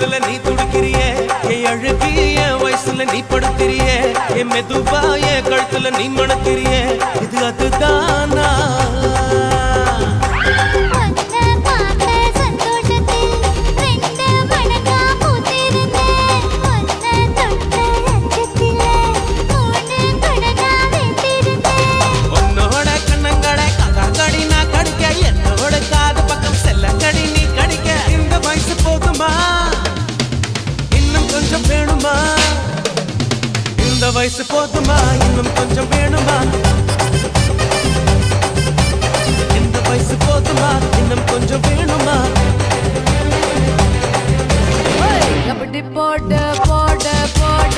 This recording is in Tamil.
தொடுதல நீ துடிக்கிறியே என் அழுகி என் வயசுல நீ படுத்திரியே என் மெதுவா என் கழுத்துல நீ மணக்கிறியே இது அதுதானா இந்த வயசு போதுமா இன்னும் கொஞ்சம் வேணுமா இந்த வயசு போதுமா இன்னும் கொஞ்சம் வேணுமா அப்படி போட போட போட